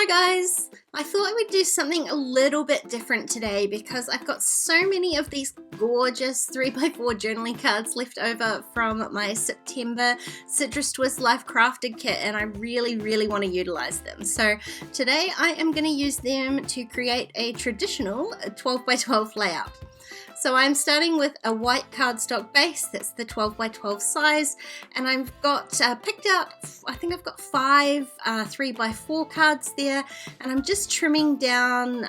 Hi guys! I thought I would do something a little bit different today because I've got so many of these gorgeous 3x4 journaling cards left over from my September Citrus Twist Life Crafted kit, and I really want to utilize them. So today I am going to use them to create a traditional 12x12 layout. So I'm starting with a white cardstock base, that's the 12x12 size, and I've got picked out, I think I've got 5 3x4 cards there, and I'm just trimming down,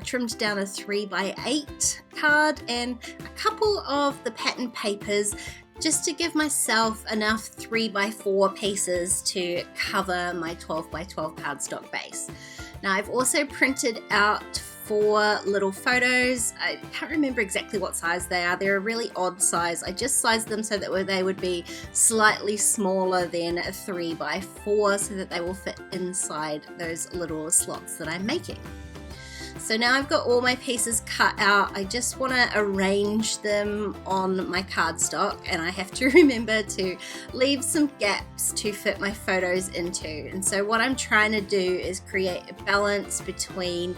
trimmed down a 3x8 card and a couple of the pattern papers just to give myself enough 3x4 pieces to cover my 12x12 cardstock base. Now I've also printed out 4 little photos. I can't remember exactly what size they are. They're a really odd size. I just sized them so that they would be slightly smaller than a 3x4 so that they will fit inside those little slots that I'm making. So now I've got all my pieces cut out. I just want to arrange them on my cardstock, and I have to remember to leave some gaps to fit my photos into. And so what I'm trying to do is create a balance between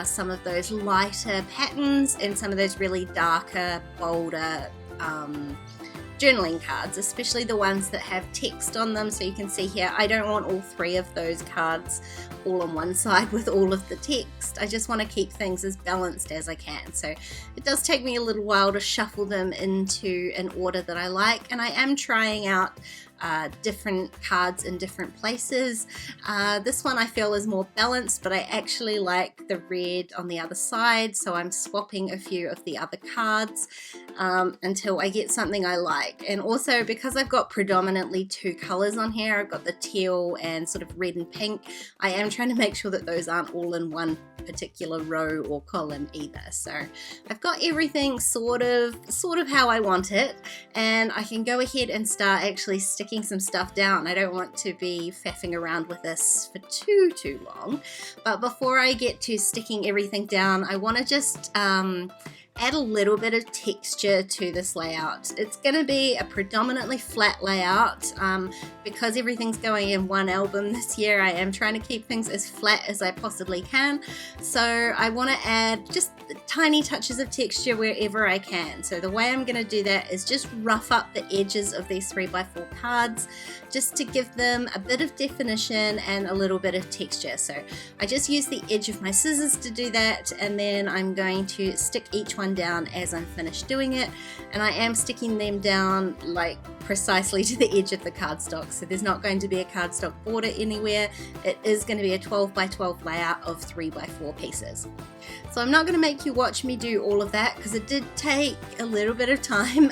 some of those lighter patterns and some of those really darker, bolder journaling cards, especially the ones that have text on them. So you can see here, I don't want all 3 of those cards all on one side with all of the text. I just want to keep things as balanced as I can. So it does take me a little while to shuffle them into an order that I like, and I am trying out different cards in different places. This one I feel is more balanced, but I actually like the red on the other side, so I'm swapping a few of the other cards until I get something I like. And also, because I've got predominantly 2 colors on here, I've got the teal and sort of red and pink, I am trying to make sure that those aren't all in one particular row or column either. So I've got everything sort of how I want it, and I can go ahead and start actually sticking some stuff down. I don't want to be faffing around with this for too long, but before I get to sticking everything down, I want to just add a little bit of texture to this layout. It's going to be a predominantly flat layout because everything's going in one album this year. I am trying to keep things as flat as I possibly can, so I want to add just tiny touches of texture wherever I can. So the way I'm going to do that is just rough up the edges of these 3x4 cards just to give them a bit of definition and a little bit of texture. So I just use the edge of my scissors to do that, and then I'm going to stick each one down as I'm finished doing it, and I am sticking them down like precisely to the edge of the cardstock, so there's not going to be a cardstock border anywhere. It is going to be a 12x12 layout of 3x4 pieces. So I'm not going to make you watch me do all of that because it did take a little bit of time.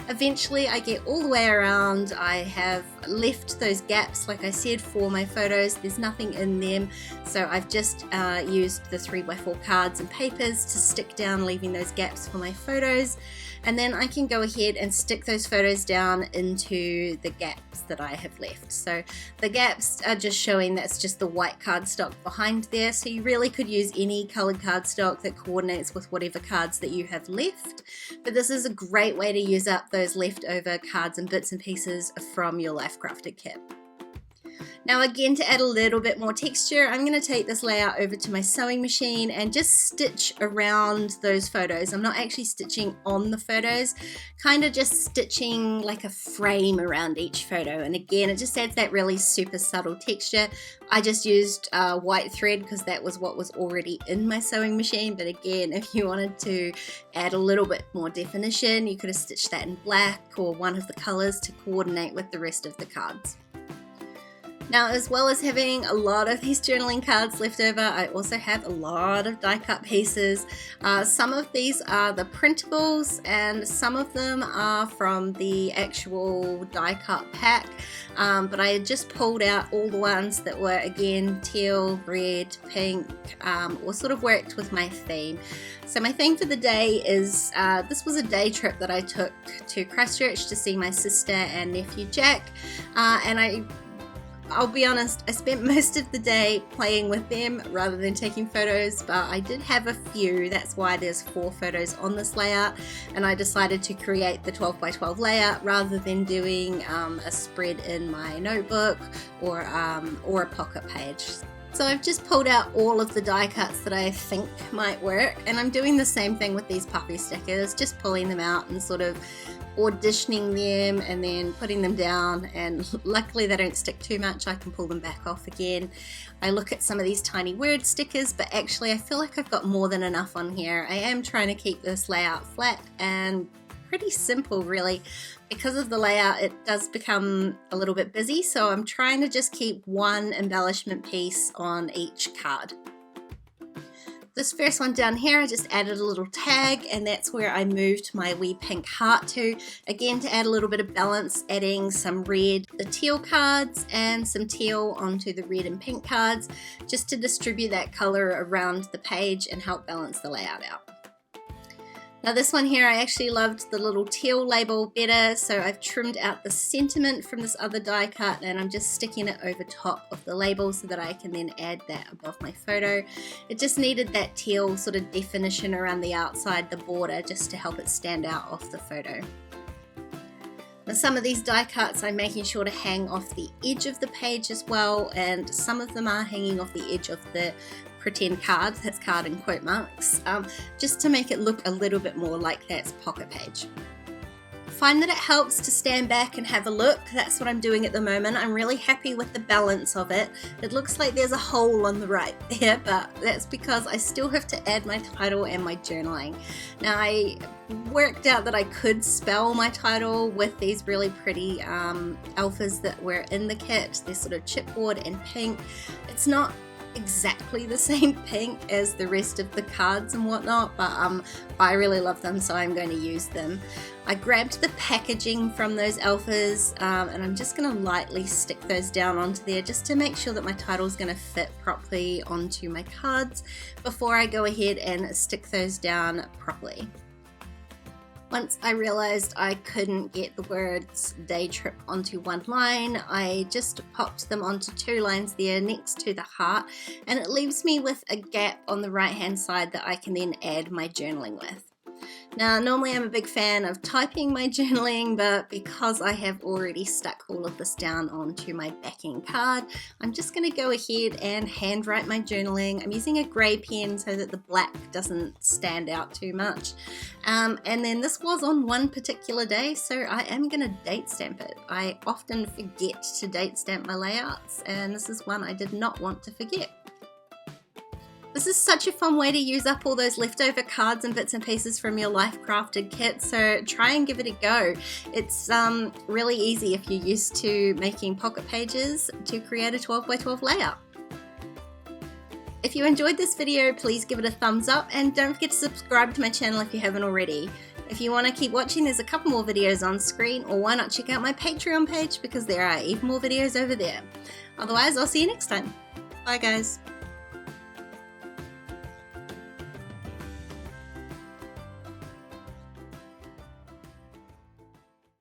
Eventually I get all the way around. I have left those gaps, like I said, for my photos. There's nothing in them, so I've just used the 3x4 cards and papers to stick down, leaving those gaps for my photos. And then I can go ahead and stick those photos down into the gaps that I have left. So the gaps are just showing that's just the white cardstock behind there, so you really could use any colored cardstock that coordinates with whatever cards that you have left, but this is a great way to use up those leftover cards and bits and pieces from your Life Crafted kit. Now again, to add a little bit more texture, I'm going to take this layout over to my sewing machine and just stitch around those photos. I'm not actually stitching on the photos, kind of just stitching like a frame around each photo. And again, it just adds that really super subtle texture. I just used white thread because that was what was already in my sewing machine. But again, if you wanted to add a little bit more definition, you could have stitched that in black or one of the colors to coordinate with the rest of the cards. Now, as well as having a lot of these journaling cards left over, I also have a lot of die cut pieces. Some of these are the printables, and some of them are from the actual die cut pack. But I had just pulled out all the ones that were, again, teal, red, pink, or sort of worked with my theme. So my theme for the day is, this was a day trip that I took to Christchurch to see my sister and nephew Jack, and I'll be honest, I spent most of the day playing with them rather than taking photos, but I did have a few. That's why there's 4 photos on this layout, and I decided to create the 12x12 layout rather than doing a spread in my notebook or a pocket page. So I've just pulled out all of the die cuts that I think might work, and I'm doing the same thing with these puffy stickers, just pulling them out and sort of auditioning them and then putting them down, and luckily they don't stick too much. I can pull them back off again. I look at some of these tiny word stickers, but actually I feel like I've got more than enough on here. I am trying to keep this layout flat and pretty simple really. Because of the layout, it does become a little bit busy, so I'm trying to just keep one embellishment piece on each card. This first one down here, I just added a little tag, and that's where I moved my wee pink heart to. Again, to add a little bit of balance, adding some red, the teal cards, and some teal onto the red and pink cards, just to distribute that color around the page and help balance the layout out. Now this one here, I actually loved the little teal label better, so I've trimmed out the sentiment from this other die cut, and I'm just sticking it over top of the label so that I can then add that above my photo. It just needed that teal sort of definition around the outside, the border, just to help it stand out off the photo. Now some of these die cuts I'm making sure to hang off the edge of the page as well, and some of them are hanging off the edge of the pretend card, that's card in quote marks, just to make it look a little bit more like that's pocket page. Find that it helps to stand back and have a look. That's what I'm doing at the moment. I'm really happy with the balance of it. It looks like there's a hole on the right there, but that's because I still have to add my title and my journaling. Now I worked out that I could spell my title with these really pretty alphas that were in the kit. They're sort of chipboard and pink. It's not exactly the same pink as the rest of the cards and whatnot, but I really love them, so I'm going to use them. I grabbed the packaging from those alphas, and I'm just going to lightly stick those down onto there just to make sure that my title is going to fit properly onto my cards before I go ahead and stick those down properly. Once I realized I couldn't get the words day trip onto one line, I just popped them onto two lines there next to the heart, and it leaves me with a gap on the right hand side that I can then add my journaling with. Now normally I'm a big fan of typing my journaling, but because I have already stuck all of this down onto my backing card, I'm just going to go ahead and handwrite my journaling. I'm using a grey pen so that the black doesn't stand out too much. And then this was on one particular day, so I am going to date stamp it. I often forget to date stamp my layouts, and this is one I did not want to forget. This is such a fun way to use up all those leftover cards and bits and pieces from your Life Crafted kit, so try and give it a go. It's really easy if you're used to making pocket pages to create a 12 by 12 layout. If you enjoyed this video, please give it a thumbs up, and don't forget to subscribe to my channel if you haven't already. If you want to keep watching, there's a couple more videos on screen, or why not check out my Patreon page because there are even more videos over there. Otherwise, I'll see you next time. Bye guys.